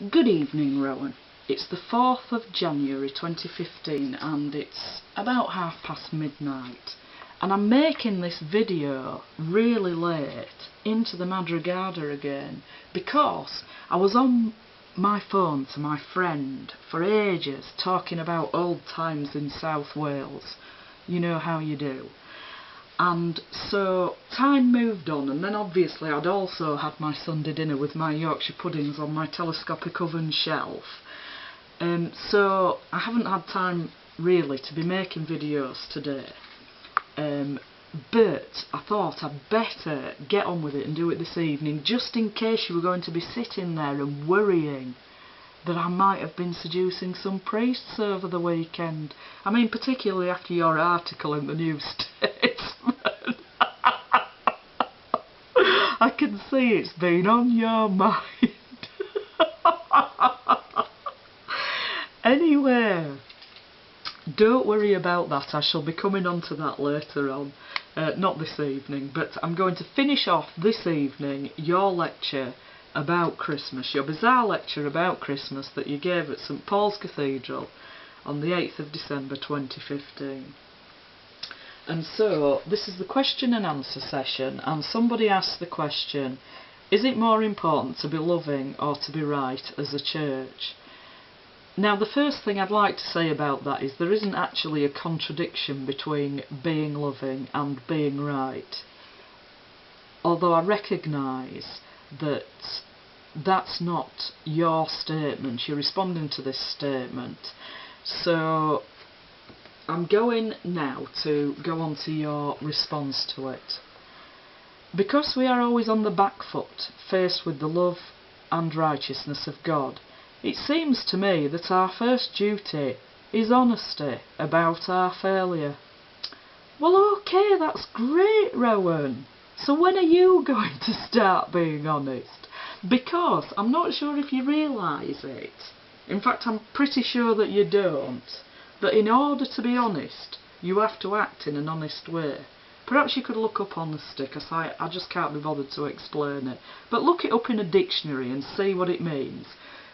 Good evening, Rowan. It's the 4th of January 2015 and it's about midnight. And I'm making this video really late into the madrugada again because I was on my phone to my friend for ages talking about old times in South Wales. You know how you do. And so time moved on, and then obviously I'd also had my Sunday dinner with my Yorkshire puddings on my telescopic oven shelf. So I haven't had time really to be making videos today. But I thought I'd better get on with it and do it this evening, just in case you were going to be sitting there and worrying that I might have been seducing some priests over the weekend. I mean, particularly after your article in the New Statesman. I can see it's been on your mind. Anyway, don't worry about that. I shall be coming on to that later on. Not this evening, but I'm going to finish off this evening your lecture about Christmas, your bizarre lecture about Christmas that you gave at St Paul's Cathedral on the 8th of December 2015. And so, this is the question and answer session, and somebody asked the question, is it more important to be loving or to be right as a church? Now, the first thing I'd like to say about that is there isn't actually a contradiction between being loving and being right. Although I recognise that that's not your statement, you're responding to this statement. So I'm going now to go on to your response to it. Because we are always on the back foot, faced with the love and righteousness of God, it seems to me that our first duty is honesty about our failure. Well, okay, that's great, Rowan. So when are you going to start being honest? Because I'm not sure if you realise it. In fact, I'm pretty sure that you don't. That in order to be honest, you have to act in an honest way. Perhaps you could look up honesty, because I just can't be bothered to explain it. But look it up in a dictionary and see what it means.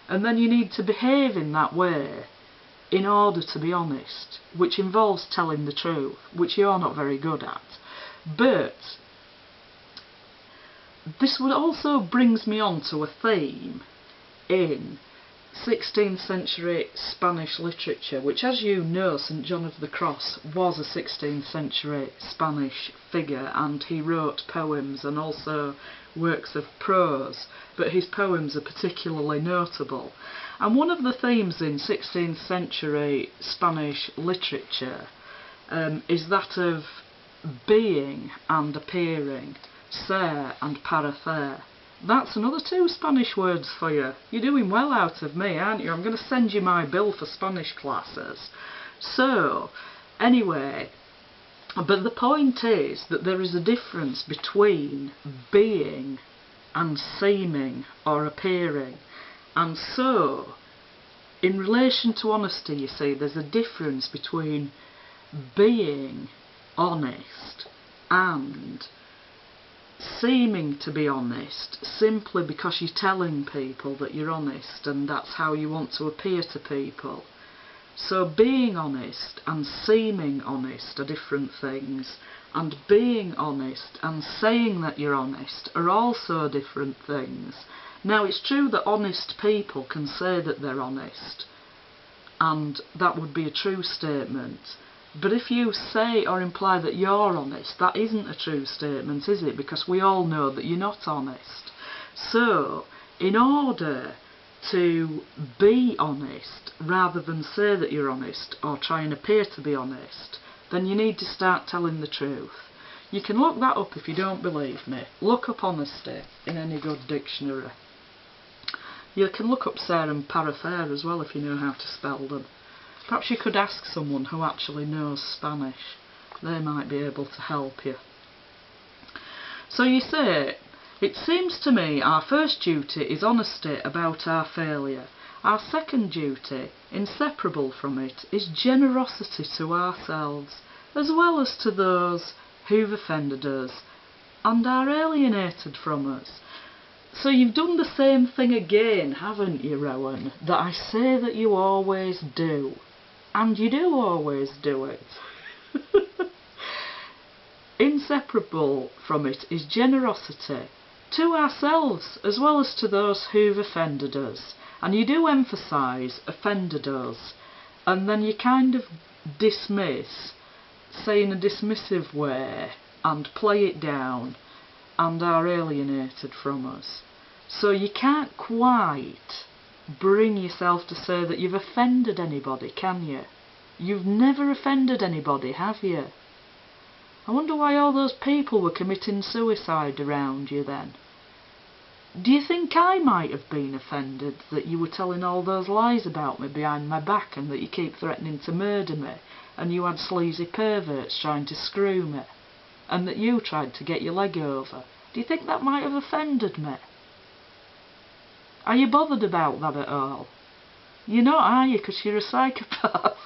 And then you need to behave in that way in order to be honest, which involves telling the truth, which you're not very good at. But this would also brings me on to a theme in 16th century Spanish literature, which, as you know, St John of the Cross was a 16th century Spanish figure, and he wrote poems and also works of prose, but his poems are particularly notable. And one of the themes in 16th century Spanish literature is that of being and appearing, ser and parecer. That's another two Spanish words for you. You're doing well out of me, aren't you? I'm going to send you my bill for Spanish classes. So, anyway, but the point is that there is a difference between being and seeming or appearing. And so, in relation to honesty, you see, there's a difference between being honest and seeming to be honest simply because you're telling people that you're honest and that's how you want to appear to people. So being honest and seeming honest are different things, and being honest and saying that you're honest are also different things. Now, it's true that honest people can say that they're honest, and that would be a true statement. But if you say or imply that you're honest, that isn't a true statement, is it? Because we all know that you're not honest. So, in order to be honest, rather than say that you're honest or try and appear to be honest, then you need to start telling the truth. You can look that up if you don't believe me. Look up honesty in any good dictionary. You can look up ser and parecer as well if you know how to spell them. Perhaps you could ask someone who actually knows Spanish. They might be able to help you. So you say, it seems to me our first duty is honesty about our failure. Our second duty, inseparable from it, is generosity to ourselves, as well as to those who've offended us and are alienated from us. So you've done the same thing again, haven't you, Rowan? That I say that you always do. And you do always do it. Inseparable from it is generosity to ourselves as well as to those who've offended us. And you do emphasise offended us, and then you kind of dismiss, say in a dismissive way, and play it down, and are alienated from us. So you can't quite bring yourself to say that you've offended anybody, can you? You've never offended anybody, have you? I wonder why all those people were committing suicide around you then. Do you think I might have been offended that you were telling all those lies about me behind my back, and that you keep threatening to murder me, and you had sleazy perverts trying to screw me, and that you tried to get your leg over? Do you think that might have offended me? Are you bothered about that at all? You're not, are you, because you're a psychopath?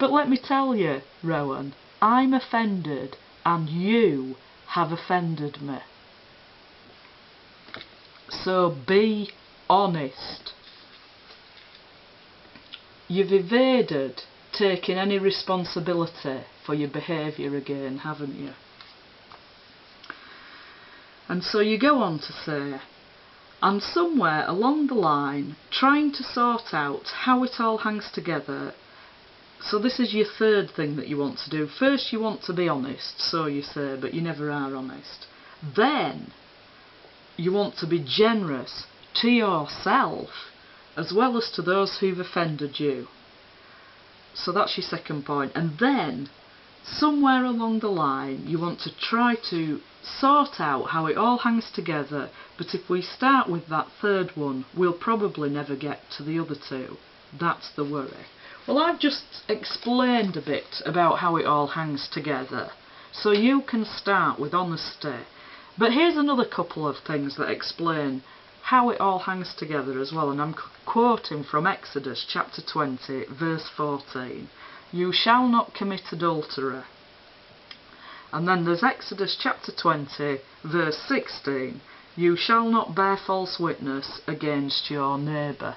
But let me tell you, Rowan, I'm offended, and you have offended me. So be honest. You've evaded taking any responsibility for your behaviour again, haven't you? And so you go on to say, and somewhere along the line, trying to sort out how it all hangs together. So this is your third thing that you want to do. First you want to be honest, so you say, but you never are honest. Then you want to be generous to yourself as well as to those who've offended you. So that's your second point. And then somewhere along the line you want to try to sort out how it all hangs together, but if we start with that third one, we'll probably never get to the other two. That's the worry. Well, I've just explained a bit about how it all hangs together, so you can start with honesty. But here's another couple of things that explain how it all hangs together as well, and I'm quoting from Exodus chapter 20, verse 14. You shall not commit adultery. And then there's Exodus chapter 20, verse 16. You shall not bear false witness against your neighbour.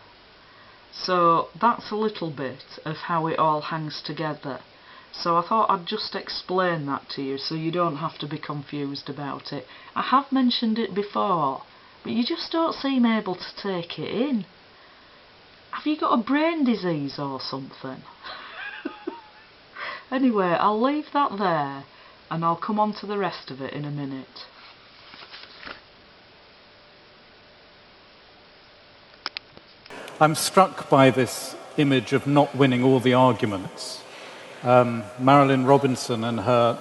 So that's a little bit of how it all hangs together. So I thought I'd just explain that to you so you don't have to be confused about it. I have mentioned it before, but you just don't seem able to take it in. Have you got a brain disease or something? Anyway, I'll leave that there, and I'll come on to the rest of it in a minute. I'm struck by this image of not winning all the arguments. Marilyn Robinson, in her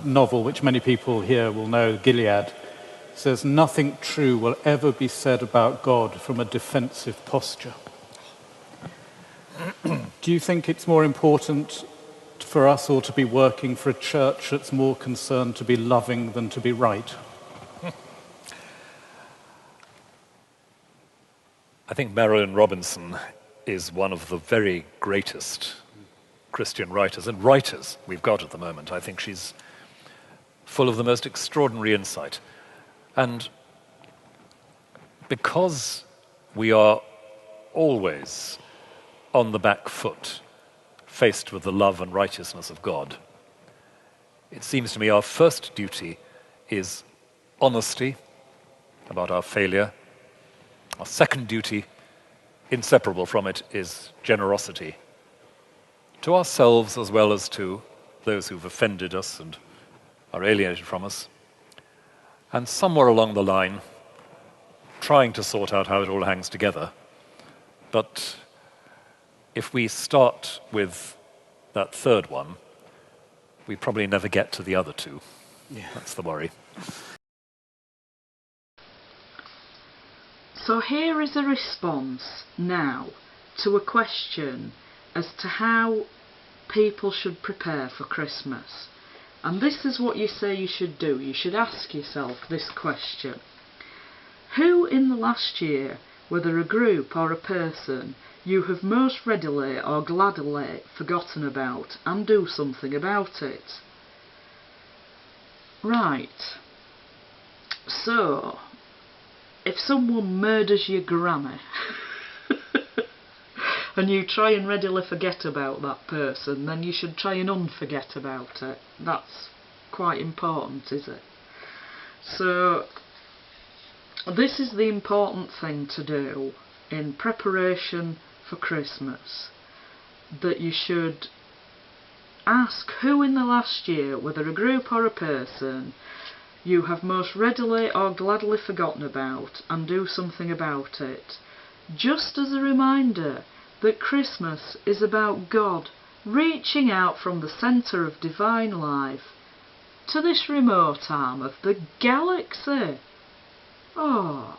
novel, which many people here will know, Gilead, says nothing true will ever be said about God from a defensive posture. Do you think it's more important for us all to be working for a church that's more concerned to be loving than to be right? I think Marilyn Robinson is one of the very greatest Christian writers and writers we've got at the moment. I think she's full of the most extraordinary insight. And because we are always on the back foot, faced with the love and righteousness of God, it seems to me our first duty is honesty about our failure. Our second duty, inseparable from it, is generosity to ourselves as well as to those who've offended us and are alienated from us. And somewhere along the line, trying to sort out how it all hangs together. But if we start with that third one, we probably never get to the other two. Yeah. That's the worry. So here is a response now to a question as to how people should prepare for Christmas. And this is what you say you should do. You should ask yourself this question. Who in the last year, whether a group or a person, you have most readily or gladly forgotten about, and do something about it? Right. So, if someone murders your granny and you try and readily forget about that person, then you should try and unforget about it. That's quite important, is it? So this is the important thing to do in preparation for Christmas, that you should ask who in the last year, whether a group or a person, you have most readily or gladly forgotten about, and do something about it. Just as a reminder that Christmas is about God reaching out from the centre of divine life to this remote arm of the galaxy. Oh,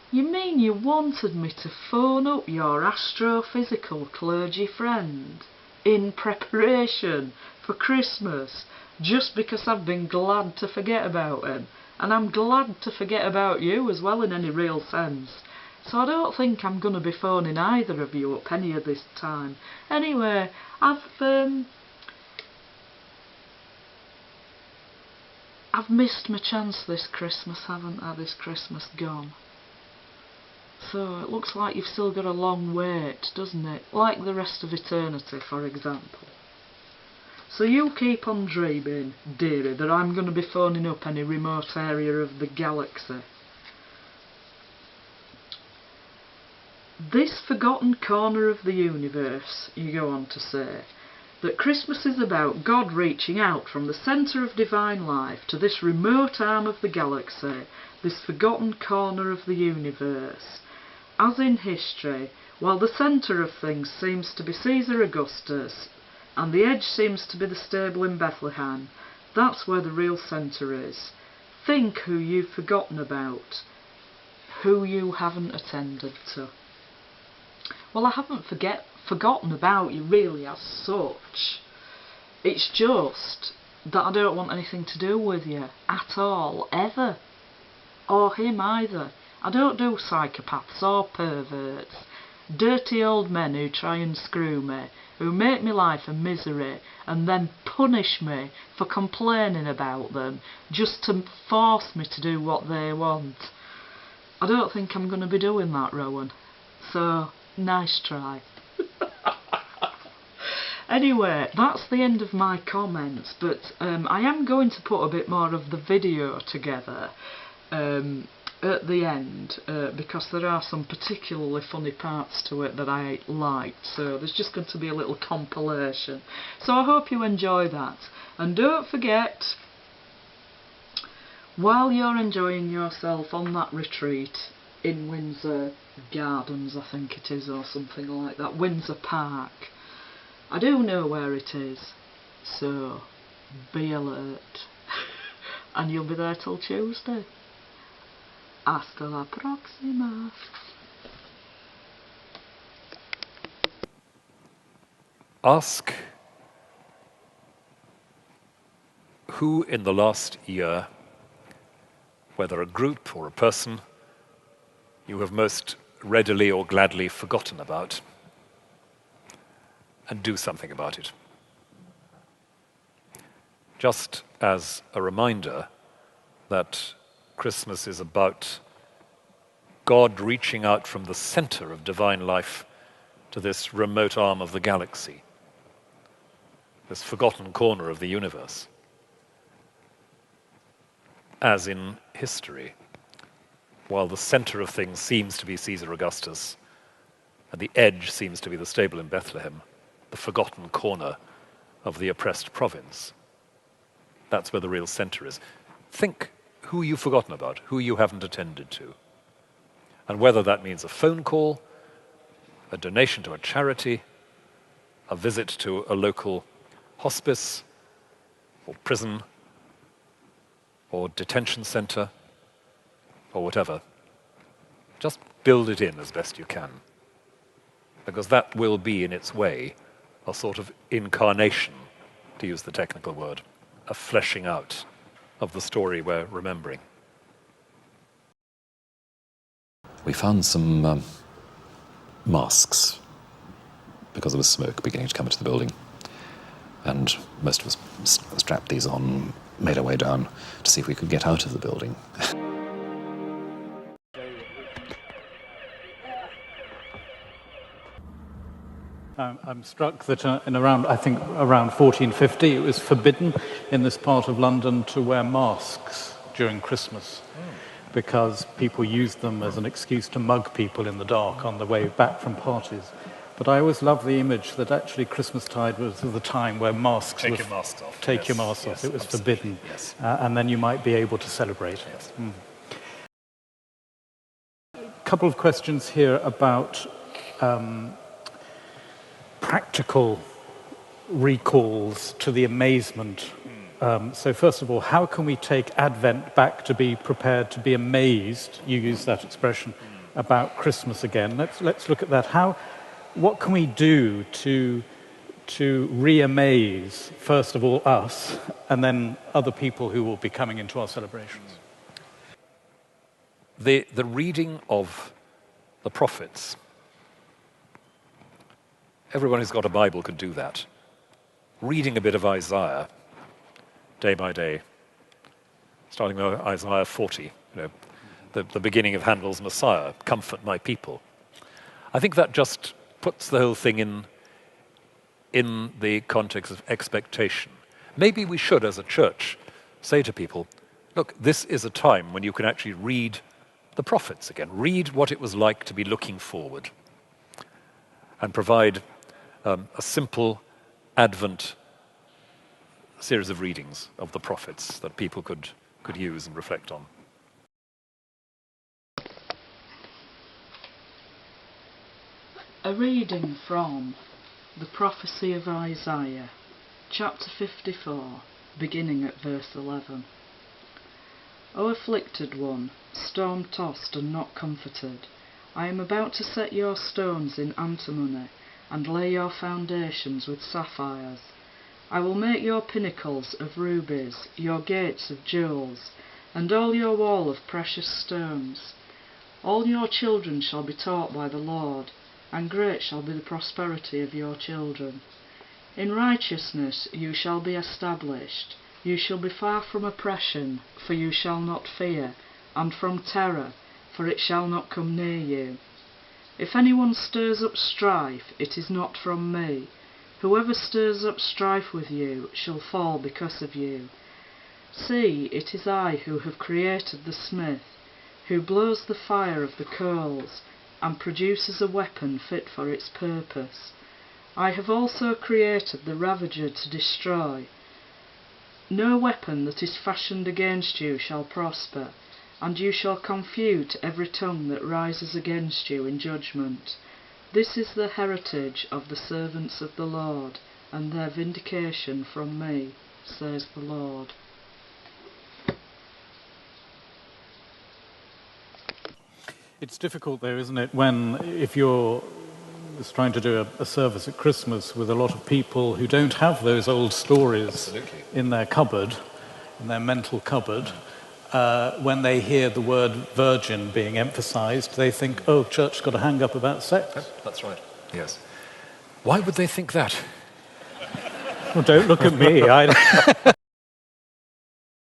you mean you wanted me to phone up your astrophysical clergy friend in preparation for Christmas just because I've been glad to forget about him? And I'm glad to forget about you as well, in any real sense. So I don't think I'm going to be phoning either of you up any of this time. Anyway, I've missed my chance this Christmas, haven't I? This Christmas gone. So it looks like you've still got a long wait, doesn't it? Like the rest of eternity, for example. So you keep on dreaming, dearie, that I'm going to be phoning up any remote area of the galaxy. This forgotten corner of the universe, you go on to say, that Christmas is about God reaching out from the centre of divine life to this remote arm of the galaxy, this forgotten corner of the universe. As in history, while the centre of things seems to be Caesar Augustus, and the edge seems to be the stable in Bethlehem, that's where the real centre is. Think who you've forgotten about, who you haven't attended to. Well, I haven't forgotten about you really as such. It's just that I don't want anything to do with you at all, ever. Or him either. I don't do psychopaths or perverts. Dirty old men who try and screw me, who make me life a misery and then punish me for complaining about them just to force me to do what they want. I don't think I'm going to be doing that, Rowan. So, nice try. Anyway, that's the end of my comments, but I am going to put a bit more of the video together at the end, because there are some particularly funny parts to it that I liked, so there's just going to be a little compilation. So I hope you enjoy that. And don't forget, while you're enjoying yourself on that retreat in Windsor Gardens, I think it is, or something like that, Windsor Park, I do know where it is, so be alert. And you'll be there till Tuesday. Hasta la próxima. Ask who in the last year, whether a group or a person, you have most readily or gladly forgotten about, and do something about it. Just as a reminder that Christmas is about God reaching out from the center of divine life to this remote arm of the galaxy, this forgotten corner of the universe. As in history, while the center of things seems to be Caesar Augustus, and the edge seems to be the stable in Bethlehem, the forgotten corner of the oppressed province. That's where the real center is. Think who you've forgotten about, who you haven't attended to. And whether that means a phone call, a donation to a charity, a visit to a local hospice, or prison, or detention center, or whatever. Just build it in as best you can. Because that will be, in its way, a sort of incarnation, to use the technical word, a fleshing out of the story we're remembering. We found some masks because there was smoke beginning to come into the building, and most of us strapped these on, made our way down to see if we could get out of the building. I'm struck that I think around 1450, it was forbidden in this part of London to wear masks during Christmas because people used them as an excuse to mug people in the dark on the way back from parties. But I always loved the image that actually Christmastide was the time where masks Take your mask off. Take your mask off. It was forbidden. Yes. And then you might be able to celebrate. Yes. A couple of questions here about practical recalls to the amazement. So first of all, how can we take Advent back to be prepared to be amazed, you use that expression, about Christmas again? Let's look at that. What can we do to re-amaze, first of all, us, and then other people who will be coming into our celebrations? The reading of the prophets. Everyone who's got a Bible could do that. Reading a bit of Isaiah, day by day, starting with Isaiah 40, the beginning of Handel's Messiah, comfort my people. I think that just puts the whole thing in the context of expectation. Maybe we should, as a church, say to people, look, this is a time when you can actually read the prophets again, read what it was like to be looking forward, and provide a simple Advent series of readings of the prophets that people could use and reflect on. A reading from the prophecy of Isaiah, chapter 54, beginning at verse 11. O afflicted one, storm-tossed and not comforted, I am about to set your stones in antimony, and lay your foundations with sapphires. I will make your pinnacles of rubies, your gates of jewels, and all your wall of precious stones. All your children shall be taught by the Lord, and great shall be the prosperity of your children. In righteousness you shall be established. You shall be far from oppression, for you shall not fear, and from terror, for it shall not come near you. If anyone stirs up strife, it is not from me. Whoever stirs up strife with you shall fall because of you. See, it is I who have created the smith, who blows the fire of the coals, and produces a weapon fit for its purpose. I have also created the ravager to destroy. No weapon that is fashioned against you shall prosper, and you shall confute every tongue that rises against you in judgment. This is the heritage of the servants of the Lord, and their vindication from me, says the Lord. It's difficult though, isn't it, if you're just trying to do a service at Christmas with a lot of people who don't have those old stories in their cupboard, in their mental cupboard, when they hear the word virgin being emphasized, they think, oh, church's got to hang up about sex. Yep, that's right, yes. Why would they think that? Well, don't look at me.